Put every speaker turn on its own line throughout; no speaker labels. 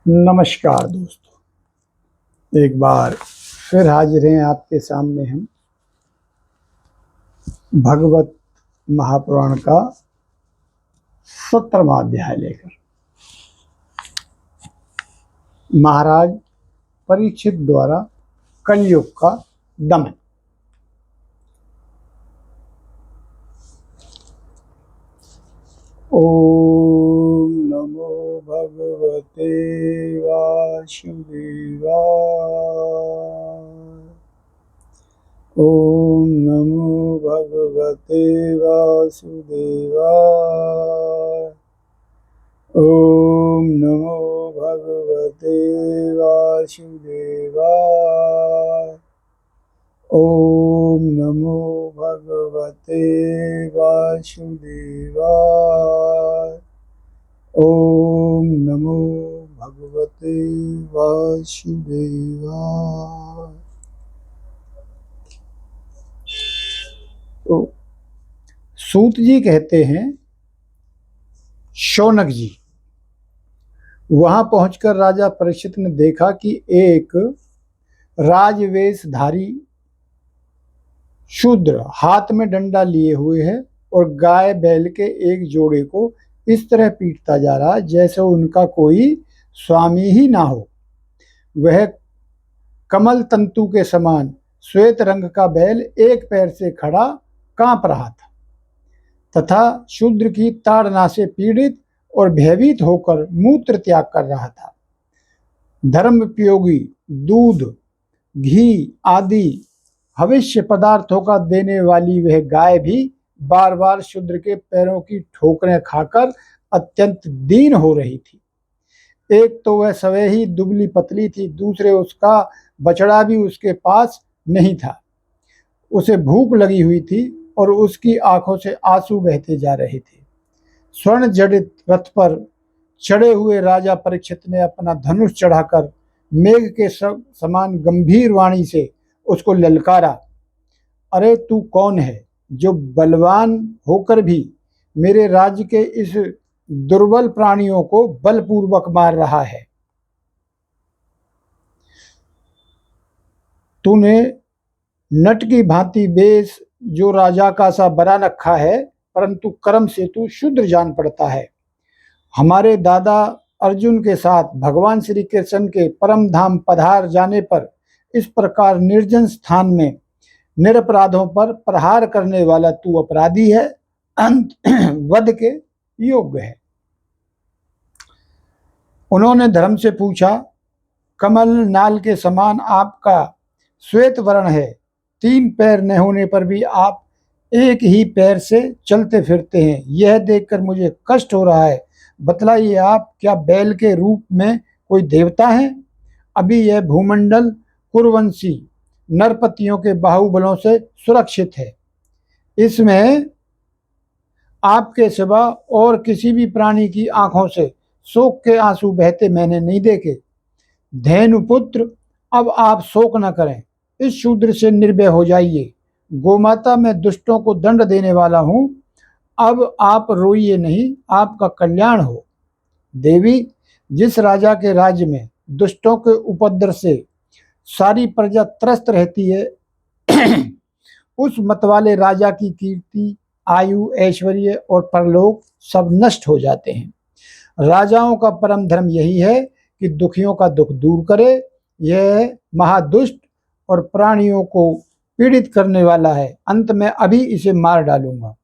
नमस्कार दोस्तों, एक बार फिर हाजिर हैं आपके सामने हम भगवत महापुराण का 17वां अध्याय लेकर। महाराज परीक्षित द्वारा कलयुग का दमन। ओम नमो भगवते वासुदेवाय। ओम नमो भगवते वासुदेवाय। ओम नमो भगवते वासुदेवाय। ओम नमो भगवते वासुदेवाय। ओम नमो भगवते वासुदेवाय। तो सूत जी कहते हैं, शौनक जी वहां पहुंचकर राजा परीक्षित ने देखा कि एक राजवेशधारी शूद्र हाथ में डंडा लिए हुए है और गाय बैल के एक जोड़े को इस तरह पीटता जा रहा है जैसे उनका कोई स्वामी ही ना हो। वह कमल तंतु के समान श्वेत रंग का बैल एक पैर से खड़ा कांप रहा था तथा शूद्र की ताड़ना से पीड़ित और भयभीत होकर मूत्र त्याग कर रहा था। धर्मोपयोगी दूध, घी आदि भविष्य पदार्थों का देने वाली वह गाय भी बार बार शूद्र के पैरों की ठोकरें खाकर अत्यंत दीन हो रही थी। एक तो वह स्वयं ही दुबली पतली थी, दूसरे उसका बछड़ा भी उसके पास नहीं था। उसे भूख लगी हुई थी और उसकी आंखों से आंसू बहते जा रहे थे। स्वर्ण जड़ित रथ पर चढ़े हुए राजा परीक्षित ने अपना धनुष चढ़ाकर मेघ के समान गंभीर वाणी से उसको ललकारा। अरे तू कौन है जो बलवान होकर भी मेरे राज्य के इस दुर्बल प्राणियों को बलपूर्वक मार रहा है? तूने नट की भांति वेश जो राजा का सा बना रखा है, परंतु कर्म से तू शूद्र जान पड़ता है। हमारे दादा अर्जुन के साथ भगवान श्री कृष्ण के परम धाम पधार जाने पर इस प्रकार निर्जन स्थान में निरपराधों पर प्रहार करने वाला तू अपराधी है, अंत वध के योग्य है। उन्होंने धर्म से पूछा, कमल नाल के समान आपका श्वेत वर्ण है, 3 पैर न होने पर भी आप एक ही पैर से चलते फिरते हैं। यह देखकर मुझे कष्ट हो रहा है। बतलाइए, आप क्या बैल के रूप में कोई देवता हैं? अभी यह भूमंडल कुरुवंशी नरपतियों के बाहुबलों से सुरक्षित है। इसमें आपके सिवा और किसी भी प्राणी की आंखों से शोक के आंसू बहते मैंने नहीं देखे। धेनुपुत्र, अब आप शोक न करें, इस शूद्र से निर्भय हो जाइए। गोमाता, मैं दुष्टों को दंड देने वाला हूं, अब आप रोइए नहीं, आपका कल्याण हो। देवी, जिस राजा के राज्य में दुष्टों के उपद्रव से सारी प्रजा त्रस्त रहती है, उस मतवाले राजा की कीर्ति, आयु, ऐश्वर्य और परलोक सब नष्ट हो जाते हैं। राजाओं का परम धर्म यही है कि दुखियों का दुख दूर करे। यह महादुष्ट और प्राणियों को पीड़ित करने वाला है। अंत में अभी इसे मार डालूंगा।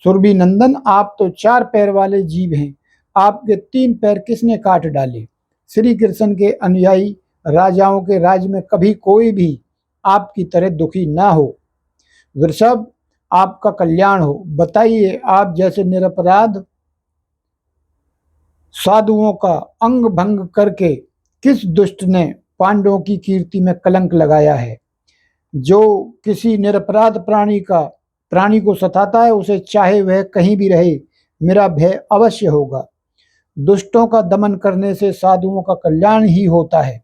सुरभि नंदन, आप तो 4 पैर वाले जीव हैं, आपके 3 पैर किसने काट डाले? श्री कृष्ण के अनुयायी राजाओं के राज्य में कभी कोई भी आपकी तरह दुखी ना हो। वृषभ, आपका कल्याण हो। बताइए, आप जैसे निरपराध साधुओं का अंग भंग करके किस दुष्ट ने पांडवों की कीर्ति में कलंक लगाया है? जो किसी निरपराध प्राणी को सताता है, उसे चाहे वह कहीं भी रहे, मेरा भय अवश्य होगा। दुष्टों का दमन करने से साधुओं का कल्याण ही होता है।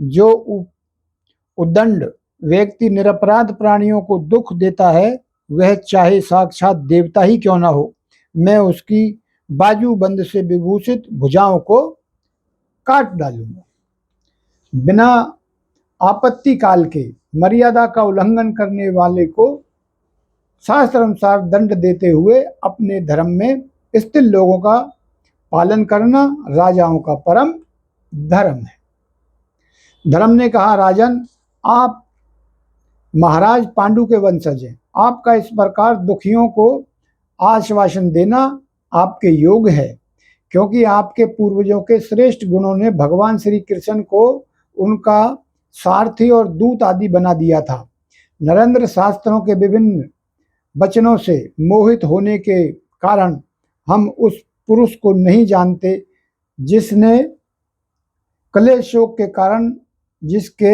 जो उद्दंड व्यक्ति निरपराध प्राणियों को दुख देता है, वह चाहे साक्षात देवता ही क्यों ना हो, मैं उसकी बाजूबंद से विभूषित भुजाओं को काट डालूंगा। बिना आपत्ति काल के मर्यादा का उल्लंघन करने वाले को शास्त्र अनुसार दंड देते हुए अपने धर्म में स्थिर लोगों का पालन करना राजाओं का परम धर्म है। धर्म ने कहा, राजन, आप महाराज पांडु के वंशज हैं। आपका इस प्रकार दुखियों को आश्वासन देना आपके योग है, क्योंकि आपके पूर्वजों के श्रेष्ठ गुणों ने भगवान श्री कृष्ण को उनका सारथी और दूत आदि बना दिया था। नरेंद्र शास्त्रों के विभिन्न वचनों से मोहित होने के कारण हम उस पुरुष को नहीं जानते जिसने क्लेश शोक के कारण जिससे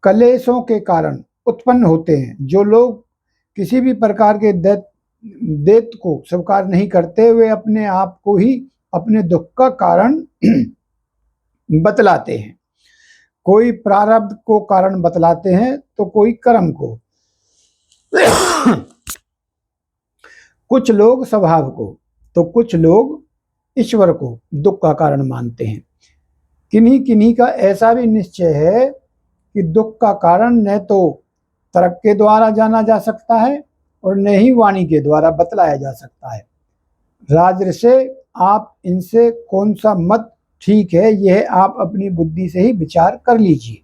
कलेशों के कारण उत्पन्न होते हैं। जो लोग किसी भी प्रकार के दैत्य को स्वीकार नहीं करते, वे अपने आप को ही अपने दुख का कारण बतलाते हैं। कोई प्रारब्ध को कारण बतलाते हैं तो कोई कर्म को, कुछ लोग स्वभाव को तो कुछ लोग ईश्वर को दुख का कारण मानते हैं। किन्हीं किन्हीं का ऐसा भी निश्चय है कि दुख का कारण न तो तर्क के द्वारा जाना जा सकता है और न ही वाणी के द्वारा बतलाया जा सकता है। राजर्षि, आप इनसे कौन सा मत ठीक है, यह आप अपनी बुद्धि से ही विचार कर लीजिए।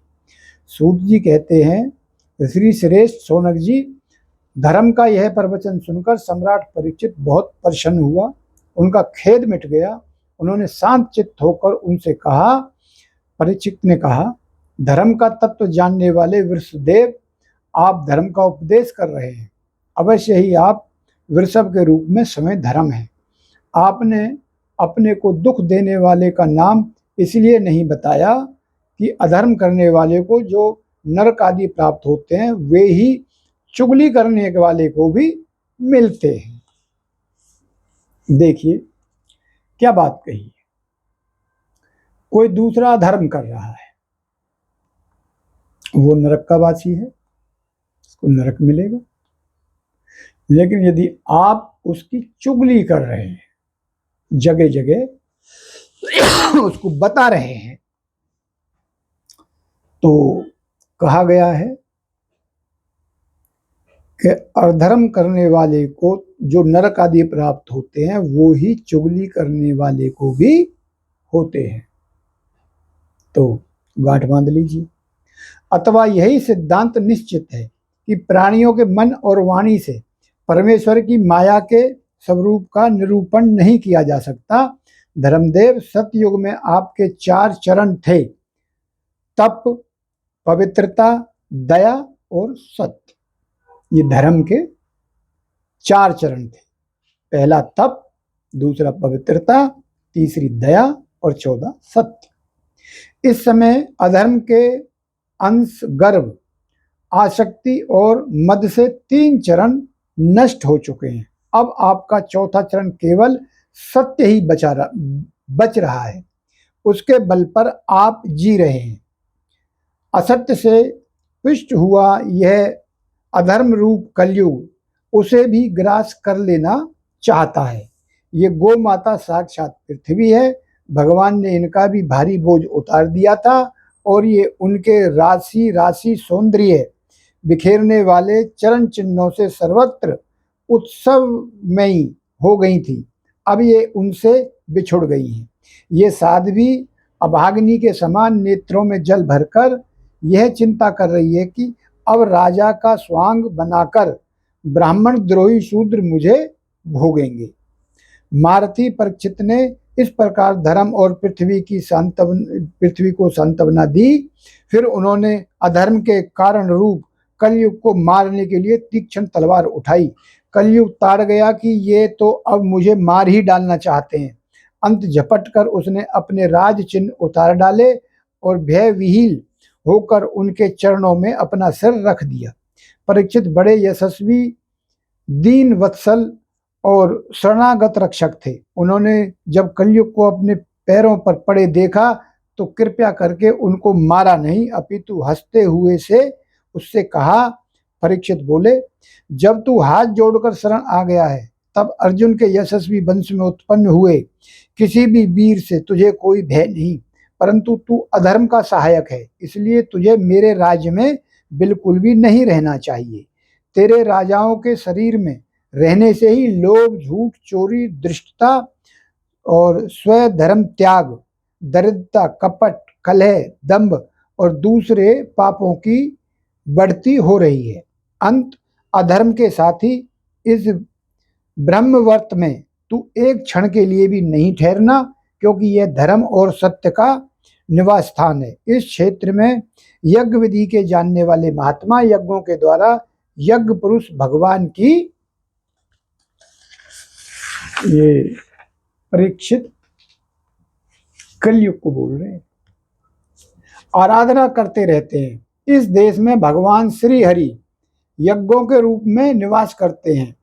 सूत जी कहते हैं, श्री श्रेष्ठ शौनक जी, धर्म का यह प्रवचन सुनकर सम्राट परीक्षित बहुत प्रसन्न हुआ। उनका खेद मिट गया। उन्होंने शांत चित्त होकर उनसे कहा, परीक्षित ने कहा, धर्म का तत्व जानने वाले वृषदेव, आप धर्म का उपदेश कर रहे हैं। अवश्य ही आप वृषभ के रूप में स्वयं धर्म है। आपने अपने को दुख देने वाले का नाम इसलिए नहीं बताया कि अधर्म करने वाले को जो नरक आदि प्राप्त होते हैं, वे ही चुगली करने वाले को भी मिलते हैं। देखिए क्या बात कही है। कोई दूसरा धर्म कर रहा है, वो नरक का वासी है, उसको नरक मिलेगा। लेकिन यदि आप उसकी चुगली कर रहे हैं, जगह जगह उसको बता रहे हैं, तो कहा गया है कि अधर्म करने वाले को जो नरक आदि प्राप्त होते हैं, वो ही चुगली करने वाले को भी होते हैं। तो गांठ बांध लीजिए। अथवा यही सिद्धांत निश्चित है कि प्राणियों के मन और वाणी से परमेश्वर की माया के स्वरूप का निरूपण नहीं किया जा सकता। धर्मदेव, सतयुग में आपके 4 चरण थे, तप, पवित्रता, दया और सत्य। ये धर्म के 4 चरण थे। पहला तप, दूसरा पवित्रता, तीसरी दया और 14 सत्य। इस समय अधर्म के अंश, गर्व, आसक्ति और मद से 3 चरण नष्ट हो चुके हैं। अब आपका 4था चरण केवल सत्य ही बच रहा है। उसके बल पर आप जी रहे हैं। असत्य से पुष्ट हुआ यह अधर्म रूप कलयुग उसे भी ग्रास कर लेना चाहता है। ये गौ माता साक्षात पृथ्वी है। भगवान ने इनका भी भारी बोझ उतार दिया था और ये उनके राशि राशि सौंदर्य बिखेरने वाले चरण चिन्हों से सर्वत्र उत्सवमयी हो गई थी। अब ये उनसे बिछुड़ गई हैं। ये साध्वी अभागिनी के समान नेत्रों में जल भरकर यह चिंता कर रही है कि अब राजा का स्वांग बनाकर ब्राह्मण द्रोही शूद्र मुझे भोगेंगे। मारुति परीक्षित ने इस प्रकार धर्म और पृथ्वी को सांत्वना दी। फिर उन्होंने अधर्म के कारण रूप कलयुग को मारने के लिए तीक्ष्ण तलवार उठाई। कलयुग ताड़ गया कि ये तो अब मुझे मार ही डालना चाहते हैं। अंत झपट कर उसने अपने राज चिन्ह उतार डाले और भय विहीन होकर उनके चरणों में अपना सिर रख दिया। परीक्षित बड़े यशस्वी, दीन वत्सल और शरणागत रक्षक थे। उन्होंने जब कलयुग को अपने पैरों पर पड़े देखा तो कृपया करके उनको मारा नहीं, अपितु हंसते हुए से उससे कहा। परीक्षित बोले, जब तू हाथ जोड़कर शरण आ गया है तब अर्जुन के यशस्वी वंश में उत्पन्न हुए किसी भी वीर से तुझे कोई भय नहीं, परंतु तू अधर्म का सहायक है, इसलिए तुझे मेरे राज्य में बिल्कुल भी नहीं रहना चाहिए। तेरे राजाओं के शरीर में रहने से ही लोभ, झूठ, चोरी, धृष्टता और स्वधर्म त्याग, दरिद्रता, कपट, कलह, दंभ और दूसरे पापों की बढ़ती हो रही है। अंत अधर्म के साथ ही इस ब्रह्मवर्त में तू एक क्षण के लिए भी नहीं ठहरना, क्योंकि यह धर्म और सत्य का निवास स्थान है। इस क्षेत्र में यज्ञ विधि के जानने वाले महात्मा यज्ञों के द्वारा यज्ञ पुरुष भगवान की, ये परीक्षित कलयुग को बोल रहे हैं, आराधना करते रहते हैं। इस देश में भगवान श्री हरि यज्ञों के रूप में निवास करते हैं।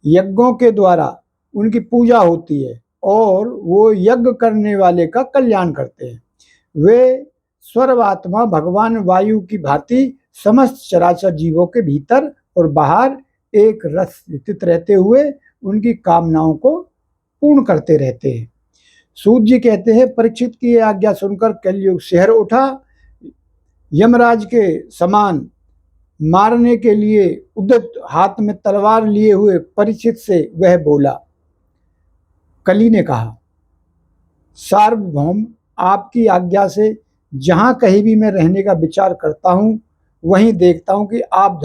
यज्ञों के द्वारा उनकी पूजा होती है और वो यज्ञ करने वाले का कल्याण करते हैं। वे सर्वात्मा भगवान वायु की भांति समस्त चराचर जीवों के भीतर और बाहर एक रस स्थित रहते हुए उनकी कामनाओं को पूर्ण करते रहते हैं। सूत जी कहते हैं, परीक्षित की आज्ञा सुनकर कलयुग सिहर उठा। यमराज के समान मारने के लिए उद्यत हाथ में तलवार लिए हुए परीक्षित से वह बोला। कली ने कहा, सार्वभौम, आपकी आज्ञा से जहां कहीं भी मैं रहने का विचार करता हूं, वहीं देखता हूं कि आप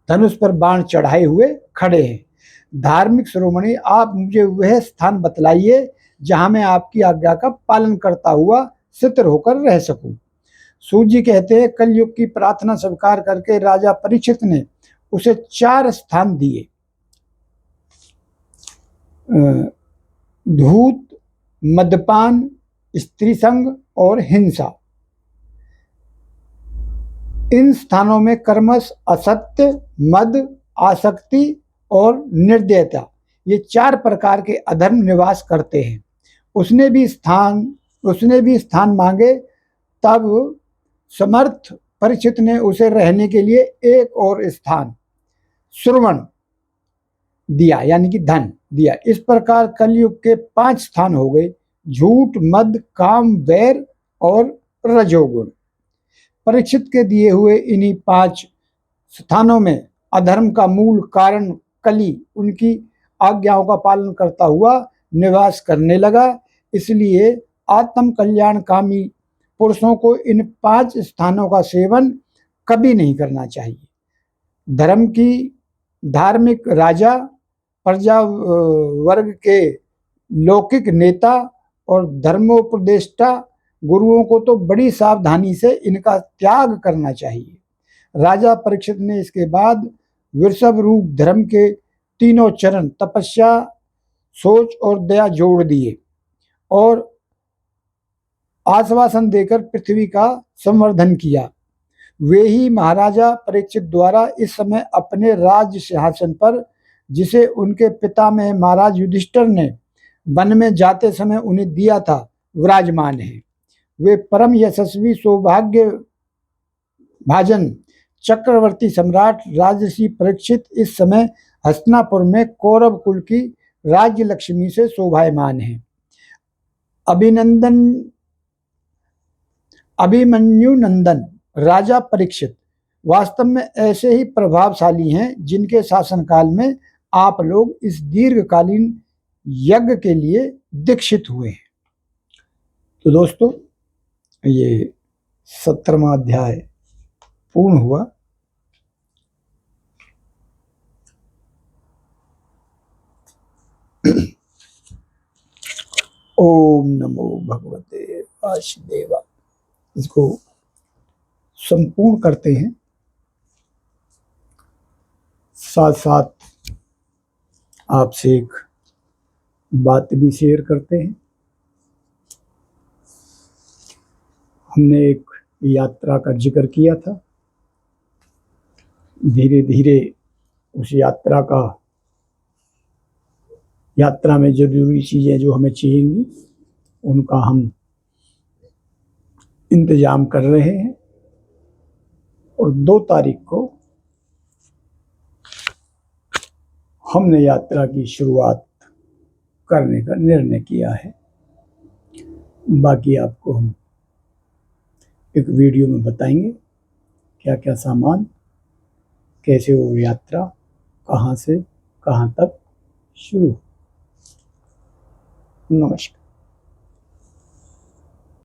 धनुष पर बाण चढ़ाए हुए खड़े हैं। धार्मिक शिरोमणि, आप मुझे वह स्थान बतलाइए जहां मैं आपकी आज्ञा का पालन करता हुआ स्थिर होकर रह सकूं। सूत जी कहते हैं, कलयुग की प्रार्थना स्वीकार करके राजा परीक्षित ने उसे 4 स्थान दिए। धूत, मद्यपान, स्त्री संग और हिंसा। इन स्थानों में कर्मश, असत्य, मद, आसक्ति और निर्दयता, ये 4 प्रकार के अधर्म निवास करते हैं। उसने भी स्थान मांगे, तब समर्थ परीक्षित ने उसे रहने के लिए एक और स्थान श्रवण दिया, यानी कि धन दिया। इस प्रकार कलयुग के 5 स्थान हो गए: झूठ, मद, काम, वैर और रजोगुण। परीक्षित के दिए हुए इन्हीं 5 स्थानों में अधर्म का मूल कारण कली उनकी आज्ञाओं का पालन करता हुआ निवास करने लगा। इसलिए आत्म कल्याणकामी पुरुषों को इन 5 स्थानों का सेवन कभी नहीं करना चाहिए। धर्म की धार्मिक राजा, प्रजा वर्ग के लौकिक नेता और धर्मोपदेष्टा गुरुओं को तो बड़ी सावधानी से इनका त्याग करना चाहिए। राजा परीक्षित ने इसके बाद वृषभ रूप धर्म के तीनों चरण तपस्या, सोच और दया जोड़ दिए और आश्वासन देकर पृथ्वी का संवर्धन किया। वे ही महाराजा परीक्षित द्वारा इस समय अपने राज्य सिंहासन पर, जिसे उनके पितामह महाराज युधिष्ठिर ने वन में जाते समय उन्हें दिया था, विराजमान है। वे परम यशस्वी सौभाग्य भाजन चक्रवर्ती सम्राट राजर्षि परीक्षित इस समय हस्तिनापुर में कौरव कुल की राज्य लक्ष्मी से शोभायमान है। अभिमन्यु नंदन राजा परीक्षित वास्तव में ऐसे ही प्रभावशाली हैं जिनके शासनकाल में आप लोग इस दीर्घकालीन यज्ञ के लिए दीक्षित हुए हैं। तो दोस्तों, ये 17वां अध्याय पूर्ण हुआ। ओम नमो भगवते वासुदेवा। इसको संपूर्ण करते हैं, साथ साथ आपसे एक बात भी शेयर करते हैं। हमने एक यात्रा का जिक्र किया था। धीरे धीरे उस यात्रा में जरूरी चीज़ें जो हमें चाहिए उनका हम इंतजाम कर रहे हैं और 2 तारीख को हमने यात्रा की शुरुआत करने का निर्णय किया है। बाकी आपको हम एक वीडियो में बताएंगे क्या क्या सामान, कैसे वो यात्रा कहाँ से कहाँ तक शुरू। नमस्कार।